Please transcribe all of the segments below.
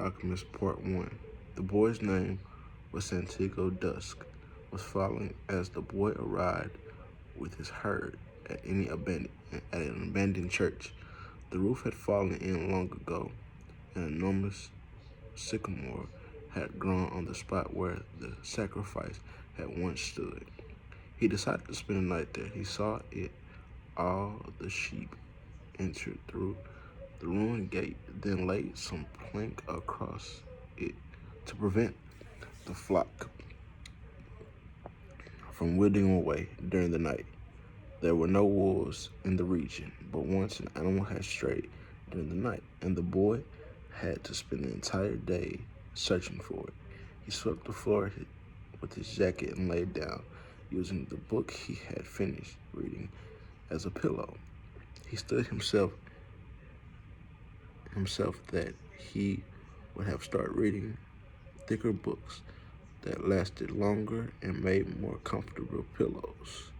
Alchemist Part 1. The boy's name was Santiago Dusk, was falling as the boy arrived with his herd at an abandoned church. The roof had fallen in long ago. An enormous sycamore had grown on the spot where the sacrifice had once stood. He decided to spend the night there. He saw it all the sheep entered through the ruined gate, then laid some plank across it to prevent the flock from withering away during the night. There were no wolves in the region, but once an animal had strayed during the night, and the boy had to spend the entire day searching for it. He swept the floor with his jacket and lay down, using the book he had finished reading as a pillow. He stood himself that he would have started reading thicker books that lasted longer and made more comfortable pillows.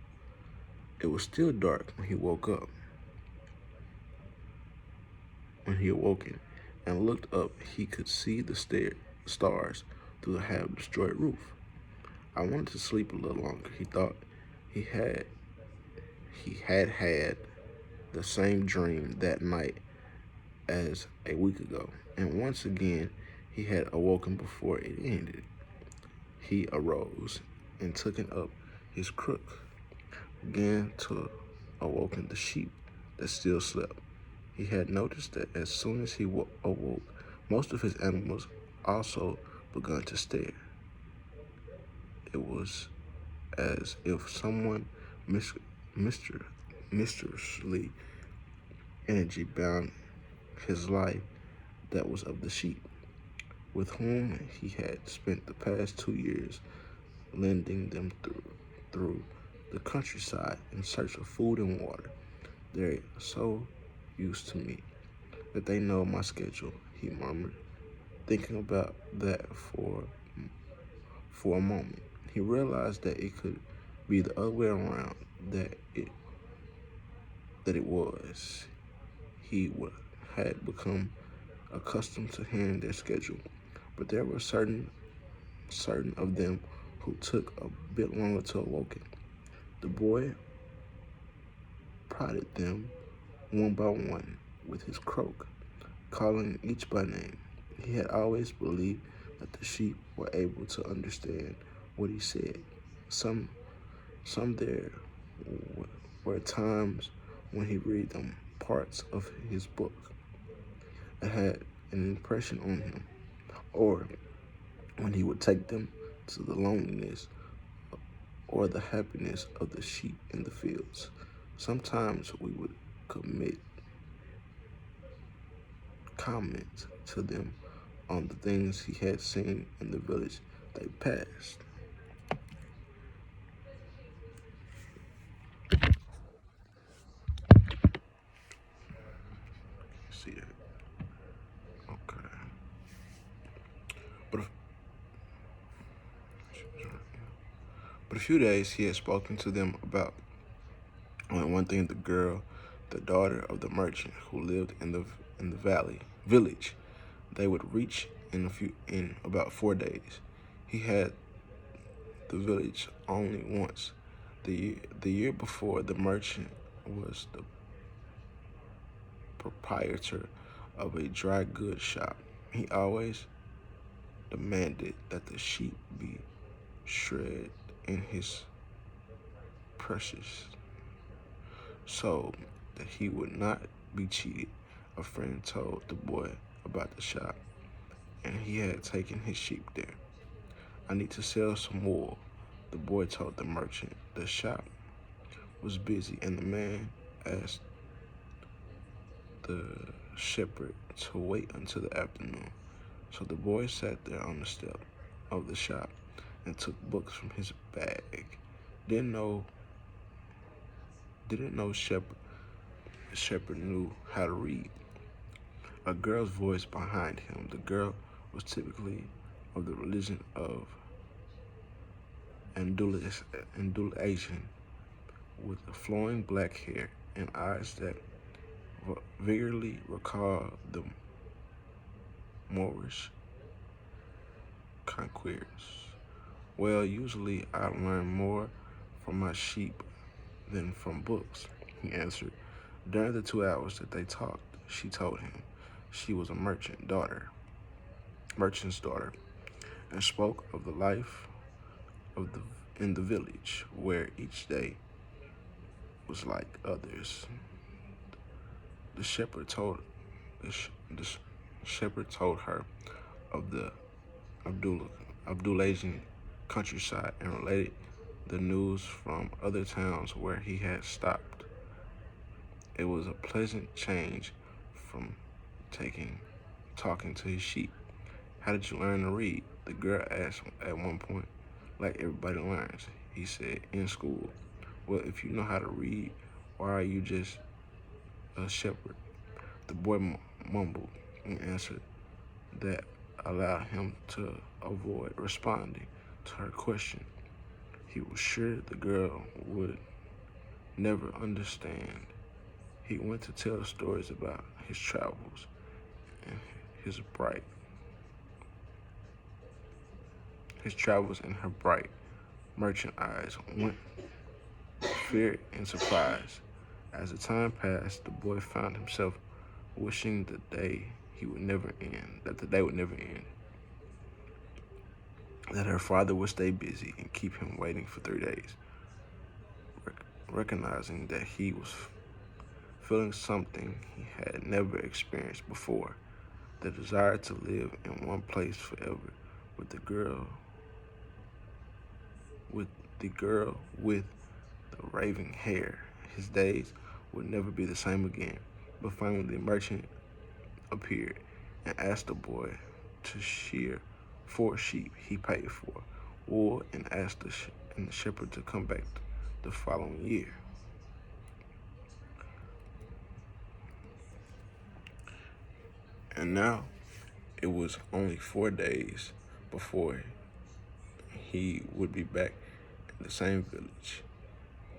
It was still dark when he woke up. When he awoken and looked up, he could see the stars through the half-destroyed roof. I wanted to sleep a little longer, he thought. He had had the same dream that night as a week ago, and once again he had awoken before it ended. He arose and taking up his crook, began to awaken the sheep that still slept. He had noticed that as soon as he awoke, most of his animals also began to stare. It was as if someone mysteriously energy bound his life that was of the sheep, with whom he had spent the past 2 years, lending them through the countryside in search of food and water. They're so used to me that they know my schedule, he murmured, thinking about that for a moment. He realized that it could be the other way around, that it was. He had become accustomed to hearing their schedule, but there were certain of them who took a bit longer to awaken. The boy prodded them one by one with his croak, calling each by name. He had always believed that the sheep were able to understand what he said. Some there were times when he read them parts of his book that had an impression on him, or when he would take them to the loneliness or the happiness of the sheep in the fields. Sometimes we would commit comments to them on the things he had seen in the village they passed. See that? Okay. But a few days he had spoken to them about one thing: the daughter of the merchant who lived in the village. They would reach in about 4 days. He had the village only once. The year before, the merchant was the proprietor of a dry goods shop. He always demanded that the sheep be shred in his precious, so that he would not be cheated. A friend told the boy about the shop, and he had taken his sheep there. I need to sell some wool, the boy told the merchant. The shop was busy, and the man asked the shepherd to wait until the afternoon. So the boy sat there on the step of the shop and took books from his bag. Didn't know shepherd knew how to read. A girl's voice behind him. The girl was typically of the religion of Andulation, with flowing black hair and eyes that vigorously recalled the Moorish conquers? Well, usually I learn more from my sheep than from books, he answered. During the 2 hours that they talked, she told him she was a merchant's daughter, and spoke of the life of the in the village where each day was like others. The shepherd told the shepherd told her of the Abdul Abdulazian countryside and related the news from other towns where he had stopped. It was a pleasant change from taking talking to his sheep. How did you learn to read? The girl asked at one point. Like everybody learns, he said, in school. Well, if you know how to read, why are you just a shepherd? The boy mumbled an answer that allowed him to avoid responding to her question. He was sure the girl would never understand. He went to tell stories about his travels, and his bright his travels and her bright merchant eyes went fear and surprise. As the time passed, the boy found himself wishing that the day would never end, that her father would stay busy and keep him waiting for 3 days. Recognizing that he was feeling something he had never experienced before, the desire to live in one place forever with the girl with the raven hair. His days would never be the same again. But finally the merchant appeared and asked the boy to shear 4 sheep he paid for wool, and asked the shepherd to come back the following year. And now it was only 4 days before he would be back in the same village.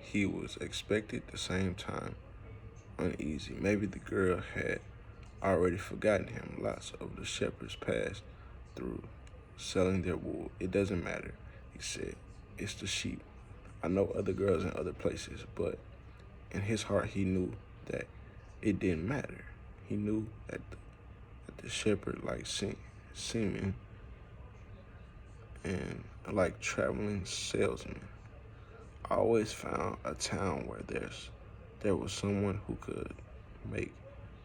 He was expected the same time, uneasy. Maybe the girl had already forgotten him. Lots of the shepherds passed through selling their wool. It doesn't matter, he said. It's the sheep. I know other girls in other places, but in his heart he knew that it didn't matter. He knew that the shepherd liked seamen and like traveling salesmen. I always found a town where there was someone who could make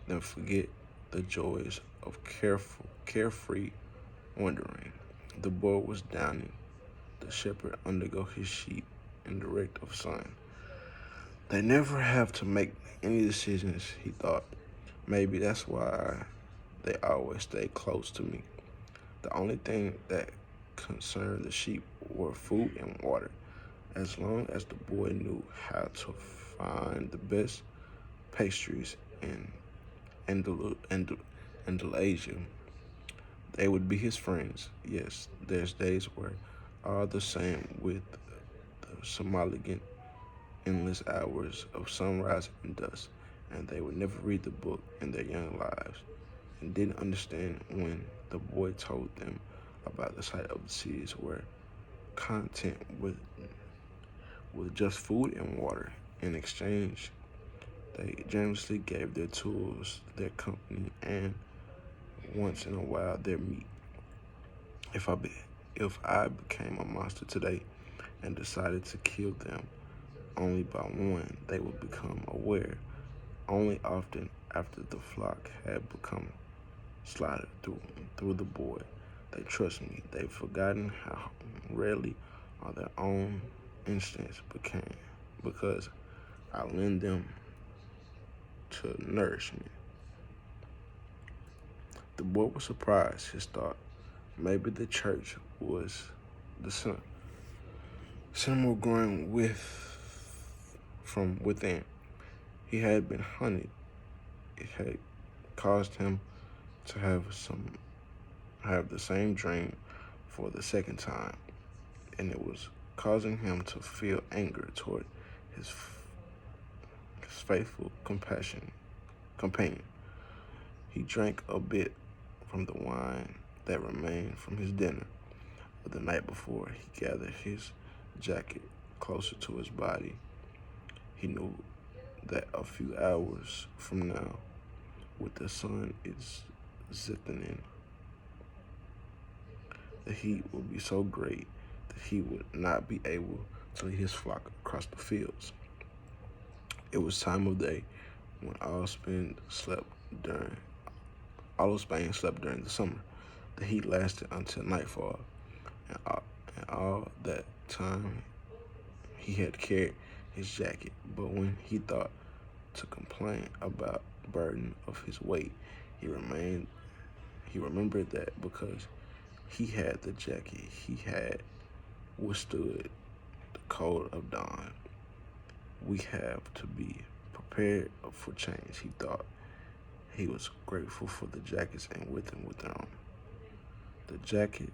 them forget the joys of carefree wandering. The boy was downing the shepherd undergo his sheep in direct of sun. They never have to make any decisions, he thought. Maybe that's why they always stay close to me. The only thing that concerned the sheep were food and water. As long as the boy knew how to find the best pastries in Andalasia, they would be his friends. Yes, there's days where all the same with the Somalian endless hours of sunrise and dusk, and they would never read the book in their young lives, and didn't understand when the boy told them about the sight of the cities where content with just food and water. In exchange, they generously gave their tools, their company, and once in a while their meat. If I became a monster today and decided to kill them only by one, they would become aware only often after the flock had become slaughtered through the boy. They trust me. They've forgotten how rarely are their own instincts because I lend them to nourish me. The boy was surprised, his thought. Maybe the church was the cinema growing from within. He had been hunted. It had caused him to have the same dream for the second time, and it was causing him to feel anger toward his faithful companion. He drank a bit from the wine that remained from his dinner. The night before, he gathered his jacket closer to his body. He knew that a few hours from now, with the sun is setting in, the heat would be so great that he would not be able to lead his flock across the fields. It was time of day when all of Spain slept during the summer. The heat lasted until nightfall, and all that time he had carried his jacket. But when he thought to complain about the burden of his weight, he remembered that because he had the jacket, he had withstood the cold of dawn. We have to be prepared for change, he thought. He was grateful for the jackets and with him with them. The jacket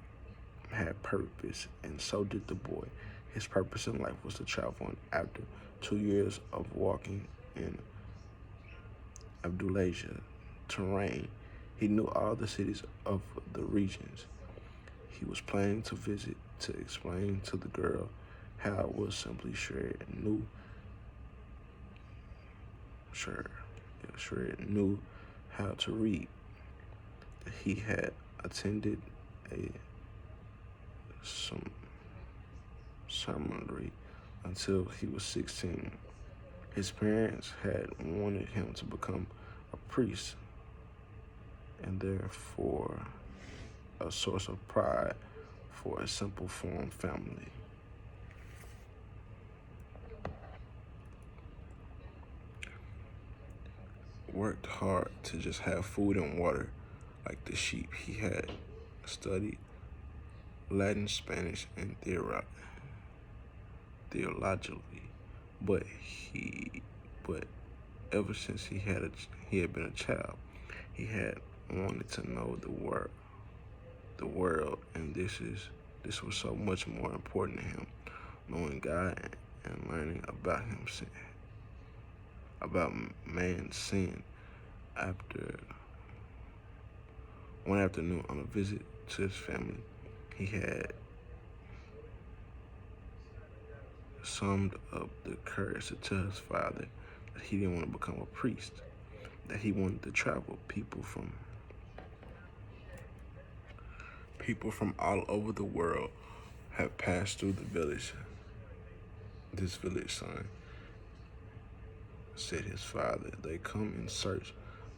had purpose, and so did the boy. His purpose in life was to travel, and after 2 years of walking in Abdulaziz terrain, he knew all the cities of the regions. He was planning to visit to explain to the girl how it was simply Shred knew how to read. He had attended a seminary until he was 16. His parents had wanted him to become a priest, and therefore a source of pride for a simple farm family. Worked hard to just have food and water like the sheep. He had studied Latin, Spanish, and theologically, but ever since he had been a child, he had wanted to know the world, and this was so much more important to him, knowing God and learning about about man's sin. After one afternoon on a visit to his family, he had summed up the courage to tell his father that he didn't want to become a priest, that he wanted to travel. People from all over the world have passed through the village. This village, son, said his father. They come in search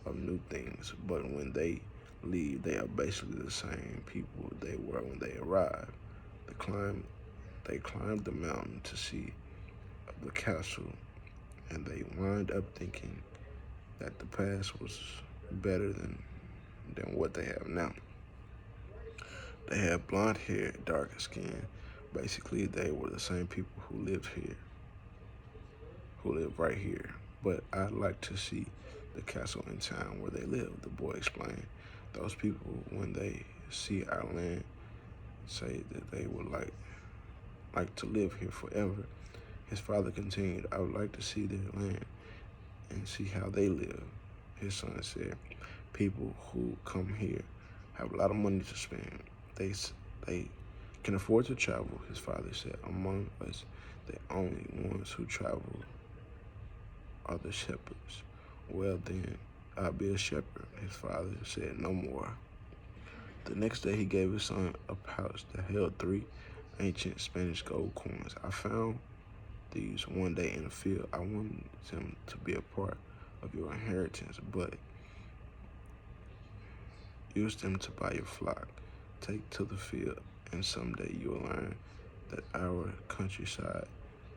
of new things, but when they leave, they are basically the same people they were when they arrived. They climbed the mountain to see the castle, and they wind up thinking that the past was better than what they have now. They had blonde hair, dark skin. Basically, they were the same people who live right here. But I'd like to see the castle in town where they live, the boy explained. Those people, when they see our land, say that they would like to live here forever. His father continued, I would like to see their land and see how they live. His son said, people who come here have a lot of money to spend. They can afford to travel, his father said. Among us, the only ones who travel are the shepherds. Well then, I'll be a shepherd, his father said no more. The next day he gave his son a pouch that held 3 ancient Spanish gold coins. I found these one day in a field. I wanted them to be a part of your inheritance, but use them to buy your flock. Take to the field, and someday you'll learn that our countryside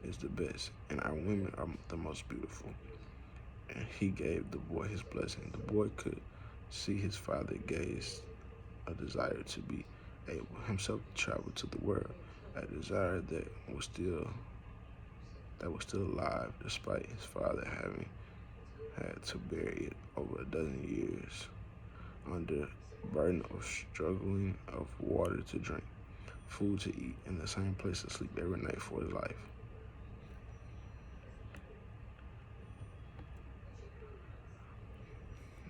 is the best, and our women are the most beautiful. And he gave the boy his blessing. The boy could see his father gaze a desire to be able himself to travel to the world, a desire that was still alive despite his father having had to bury it over a dozen years under burden of struggling of water to drink, food to eat, and the same place to sleep every night for his life.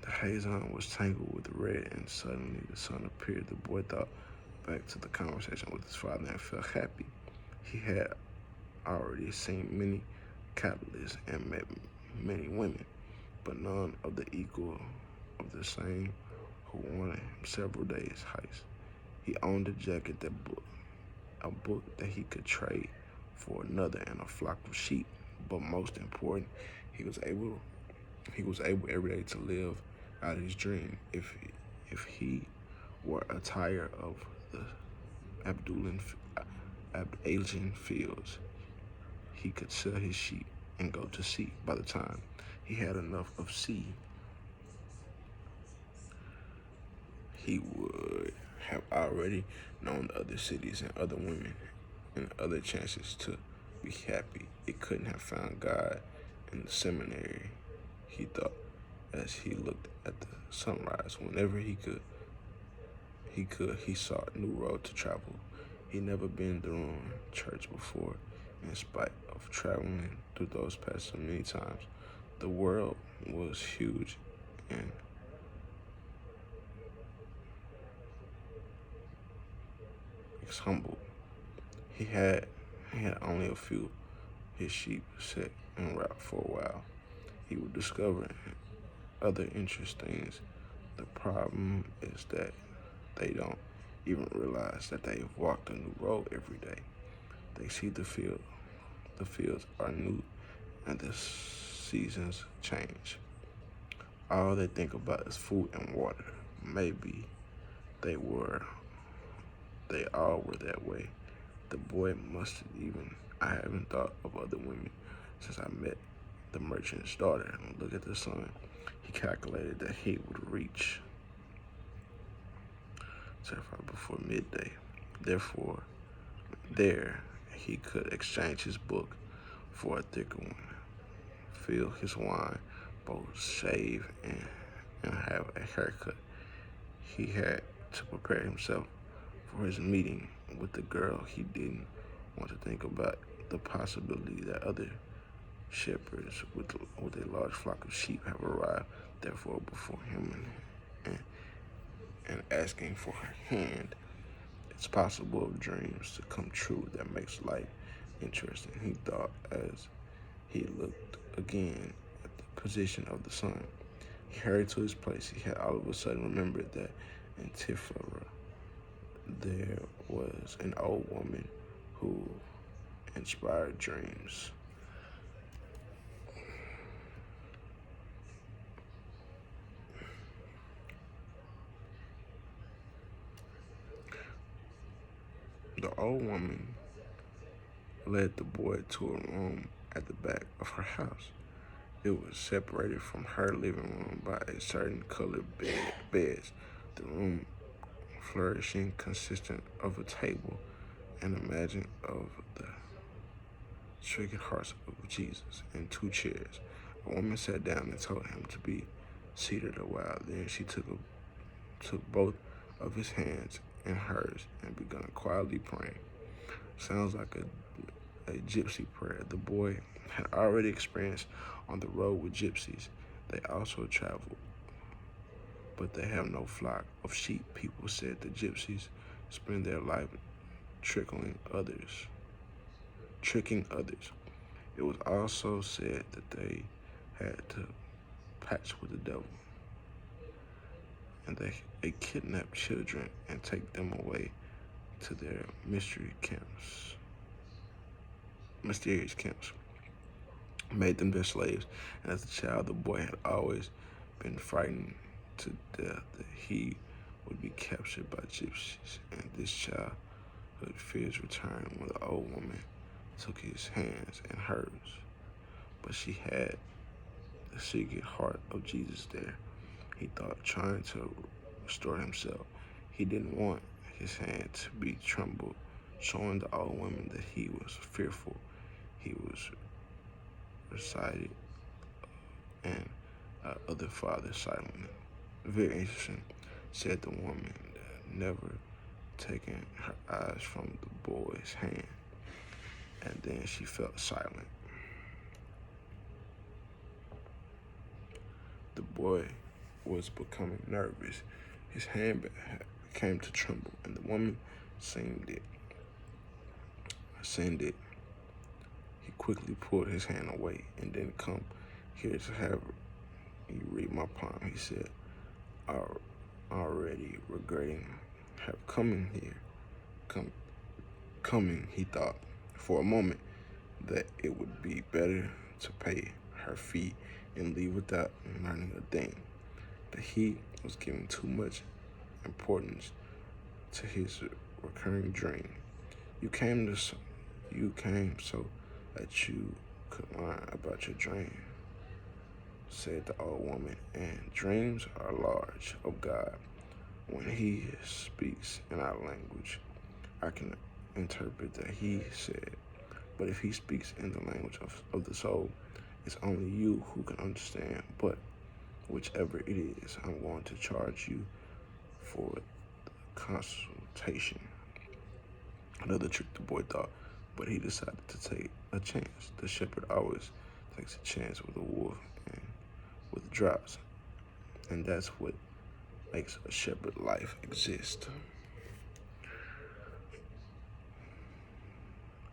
The haze on was tangled with red, and suddenly the sun appeared. The boy thought back to the conversation with his father and felt happy. He had already seen many catalysts and met many women, but none of the equal of the same who wanted him several days' heist. He owned a jacket a book that he could trade for another and a flock of sheep. But most important, he was able every day to live out his dream. If he were a tire of the Abdalian fields, he could sell his sheep and go to sea. By the time he had enough of sea, he would have already known other cities and other women and other chances to be happy. It couldn't have found God in the seminary, he thought, as he looked at the sunrise. Whenever he saw a new road to travel. He'd never been through church before, in spite of traveling through those paths so many times. The world was huge and humble. He had only a few his sheep set en route for a while. He would discover other interesting things. The problem is that they don't even realize that they've walked a new road every day. They see the fields are new and the seasons change. All they think about is food and water. Maybe they all were that way. The boy must have even, I haven't thought of other women since I met the merchant's daughter. And look at the sun. He calculated that he would reach before midday. Therefore, there he could exchange his book for a thicker one, fill his wine, both shave and have a haircut. He had to prepare himself for his meeting with the girl. He didn't want to think about the possibility that other shepherds with a large flock of sheep have arrived, therefore, before him and asking for her hand. It's possible of dreams to come true that makes life interesting, he thought as he looked again at the position of the sun. He hurried to his place. He had all of a sudden remembered that in Tifera there was an old woman who inspired dreams. The old woman led the boy to a room at the back of her house. It was separated from her living room by a certain colored beds. The room flourishing consisted of a table and imagine of the Sacred Hearts of Jesus and two chairs. A woman sat down and told him to be seated a while. Then she took both of his hands in hers and began quietly praying. Sounds like a gypsy prayer. The boy had already experienced on the road with gypsies. They also traveled, but they have no flock of sheep. People said the gypsies spend their life tricking others. It was also said that they had to patch with the devil, and they kidnap children and take them away to their mysterious camps, made them their slaves. And as a child, the boy had always been frightened to death that he would be captured by gypsies. And this childhood fears returned when the old woman took his hands in hers. But she had the secret heart of Jesus there, he thought, trying to restore himself. He didn't want his hand to be trembled, showing the old woman that he was fearful. He was recited and other father silently. Very interesting, said the woman, never taking her eyes from the boy's hand. And then she felt silent. The boy was becoming nervous. His hand came to tremble, and the woman seemed it. He quickly pulled his hand away and didn't come here to have you read my palm, he said, already regretting have coming here. Coming, he thought for a moment that it would be better to pay her fee and leave without learning a thing. That he was giving too much importance to his recurring dream. You came so that you could learn about your dream, said the old woman, and dreams are large of God. When he speaks in our language, I can interpret that he said, but if he speaks in the language of the soul, it's only you who can understand. But whichever it is, I'm going to charge you for the consultation. Another trick, the boy thought, but he decided to take a chance. The shepherd always takes a chance with a wolf and with droughts, and that's what makes a shepherd life exist.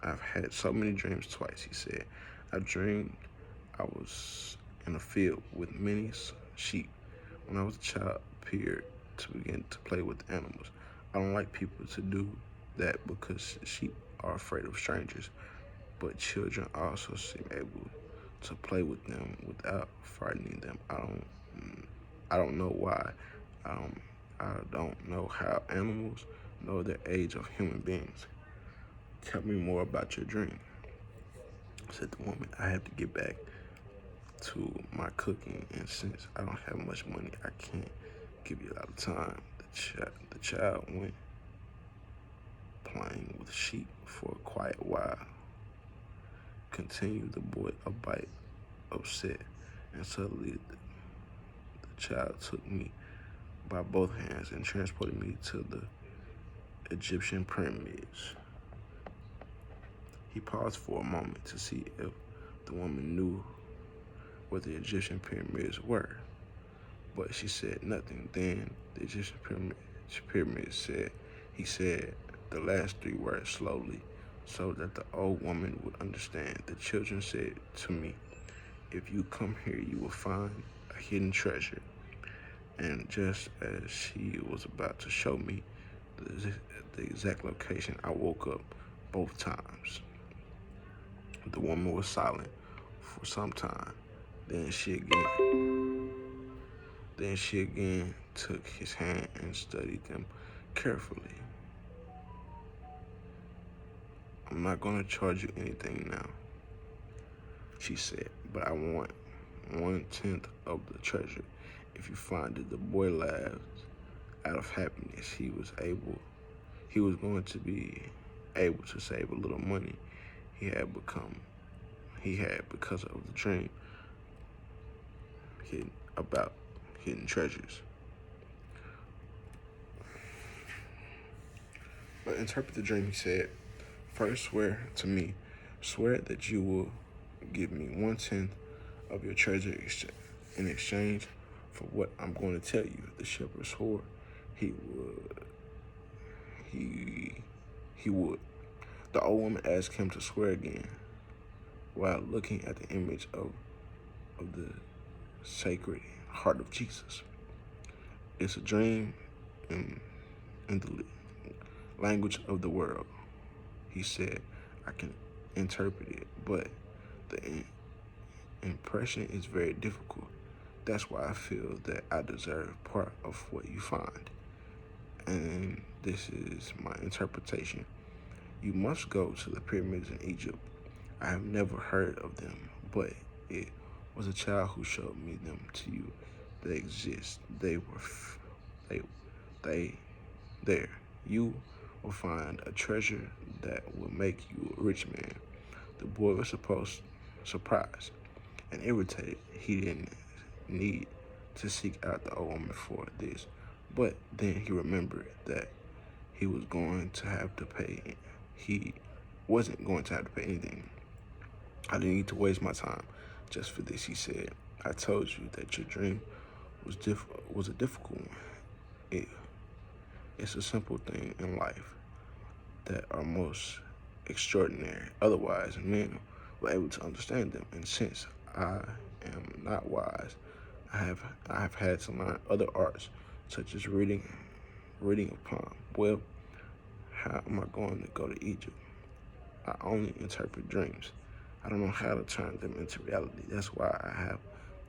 I've had so many dreams twice, he said. I dreamed I was in a field with many sheep. When I was a child, appeared to begin to play with animals. I don't like people to do that because sheep are afraid of strangers, but children also seem able to play with them without frightening them. I don't know why. I don't know how animals know the age of human beings. Tell me more about your dream, said the woman. I have to get back to my cooking, and since I don't have much money, I can't give you a lot of time. The child went playing with sheep for a quiet while. Continued the boy, a bit upset, and suddenly the child took me by both hands and transported me to the Egyptian pyramids. He paused for a moment to see if the woman knew what the Egyptian pyramids were, but she said nothing. Then the Egyptian pyramids said, he said the last three words slowly so that the old woman would understand. The children said to me, if you come here, you will find a hidden treasure. And just as she was about to show me the exact location, I woke up both times. The woman was silent for some time. Then she again took his hand and studied them carefully. I'm not going to charge you anything now, she said, but I want 1/10 of the treasure. If you find it, the boy laughed out of happiness. He was going to be able to save a little money he had because of the dream about hidden treasures. But interpret the dream, he said. First swear to me. Swear that you will give me 1/10 of your treasure in exchange for what I'm going to tell you. The shepherd swore he would. The old woman asked him to swear again while looking at the image of the Sacred Heart of Jesus. It's a dream in the language of the world, he said. I can interpret it, but the impression is very difficult. That's why I feel that I deserve part of what you find. And this is my interpretation. You must go to the pyramids in Egypt. I have never heard of them, but it was a child who showed me them to you. They exist. There. You will find a treasure that will make you a rich man. The boy was surprised and irritated. He didn't need to seek out the old woman for this, but then he remembered that he wasn't going to have to pay anything. I didn't need to waste my time just for this, he said. I told you that your dream was a difficult one. It's a simple thing in life that are most extraordinary. Otherwise, men were able to understand them. And since I am not wise, I have had to learn other arts, such as reading a poem. Well, how am I going to go to Egypt? I only interpret dreams. I don't know how to turn them into reality. That's why I have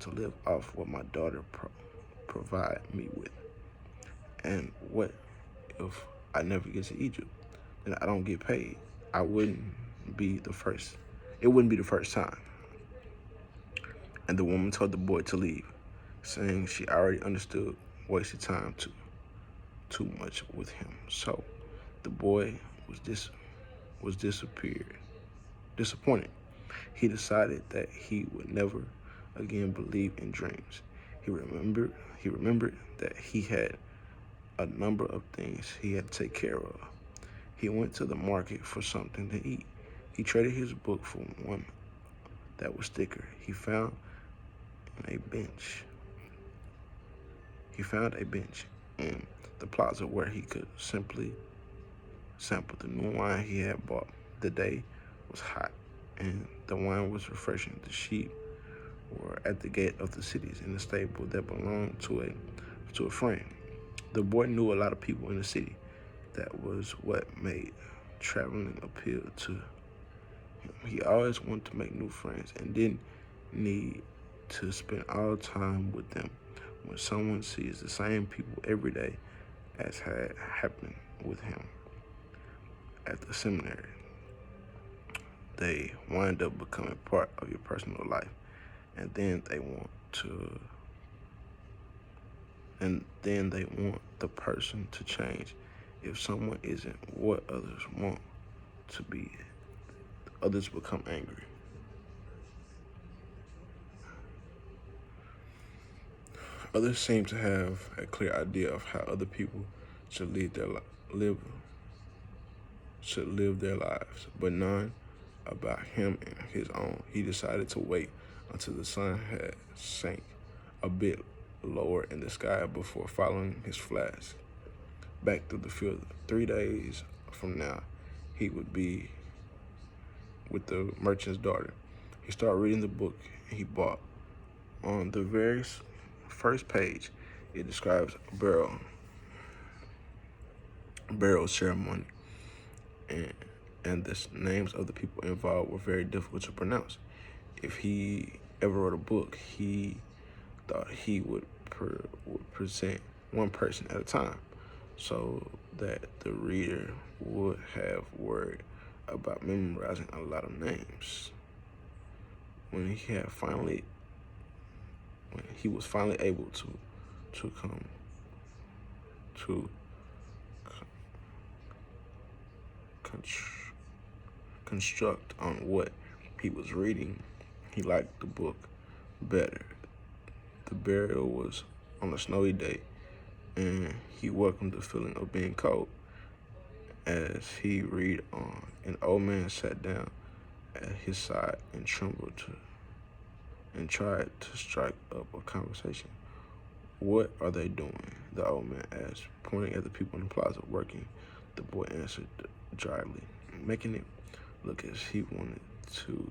to live off what my daughter provide me with. And what if I never get to Egypt? Then I don't get paid. I wouldn't be the first. It wouldn't be the first time. And the woman told the boy to leave, saying she already understood wasted time too much with him. So the boy was disappointed. He decided that he would never again believe in dreams. He remembered that he had a number of things he had to take care of. He went to the market for something to eat. He traded his book for one that was thicker. He found a bench. He found a bench in the plaza where he could simply sample the new wine he had bought. The day was hot, and the wine was refreshing. The sheep were at the gate of the cities in the stable that belonged to a friend. The boy knew a lot of people in the city. That was what made traveling appeal to him. He always wanted to make new friends and didn't need to spend all time with them. When someone sees the same people every day as had happened with him at the seminary, they wind up becoming part of your personal life. And then they want the person to change. If someone isn't what others want to be, others become angry. Others seem to have a clear idea of how other people should live their lives, but none about him and his own. He decided to wait until the sun had sank a bit lower in the sky before following his flask back through the field. 3 days from now, he would be with the merchant's daughter. He started reading the book he bought. On the very first page, it describes a burial ceremony, and the names of the people involved were very difficult to pronounce. If he ever wrote a book, he thought he would present one person at a time, so that the reader would have worried about memorizing a lot of names. When he was finally able to come to construct on what he was reading, he liked the book better. The burial was on a snowy day, and he welcomed the feeling of being cold. As he read on, an old man sat down at his side and tried to strike up a conversation. "What are they doing?" the old man asked, pointing at the people in the plaza working. The boy answered dryly, making it look as he wanted to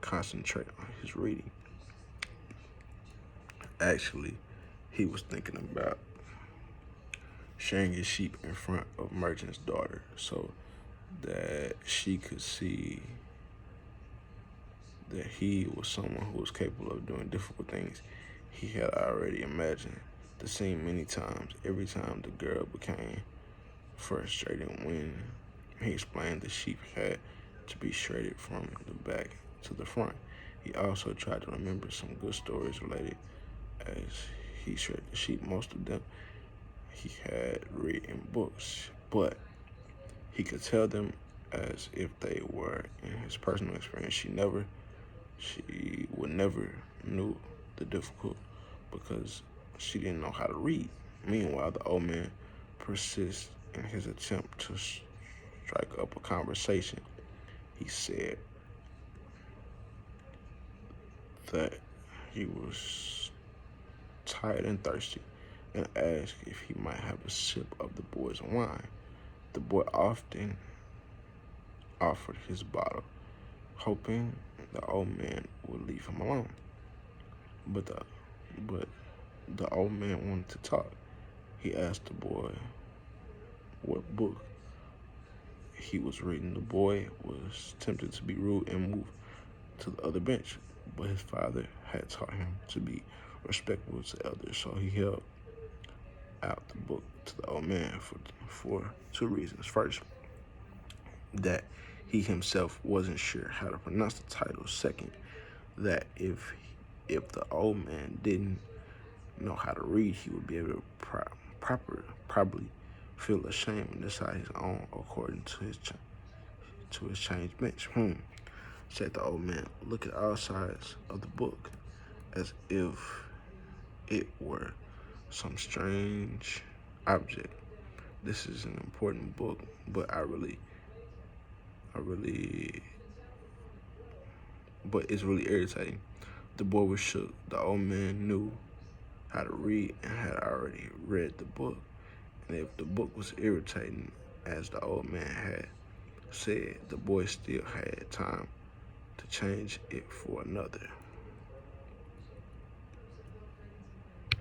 concentrate on his reading. Actually, he was thinking about shearing his sheep in front of merchant's daughter so that she could see that he was someone who was capable of doing difficult things. He had already imagined the scene many times. Every time the girl became frustrated when he explained the sheep had to be shredded from the back to the front. He also tried to remember some good stories related as he shredded the sheep. Most of them he had read in books, but he could tell them as if they were in his personal experience. She would never knew the difficult because she didn't know how to read. Meanwhile, the old man persists in his attempt to strike up a conversation. He said that he was tired and thirsty, and asked if he might have a sip of the boy's wine. The boy often offered his bottle, hoping the old man would leave him alone. But the old man wanted to talk. He asked the boy what book he was reading. The boy was tempted to be rude and move to the other bench, but his father had taught him to be respectful to elders, so he held out the book to the old man for two reasons. First, that he himself wasn't sure how to pronounce the title. Second, that if the old man didn't know how to read, he would be able to probably feel ashamed and decide his own according to his changed bench. Said the old man. Look at all sides of the book as if it were some strange object. This is an important book, but but it's really irritating. The boy was shook. The old man knew how to read and had already read the book. And if the book was irritating, as the old man had said, the boy still had time to change it for another.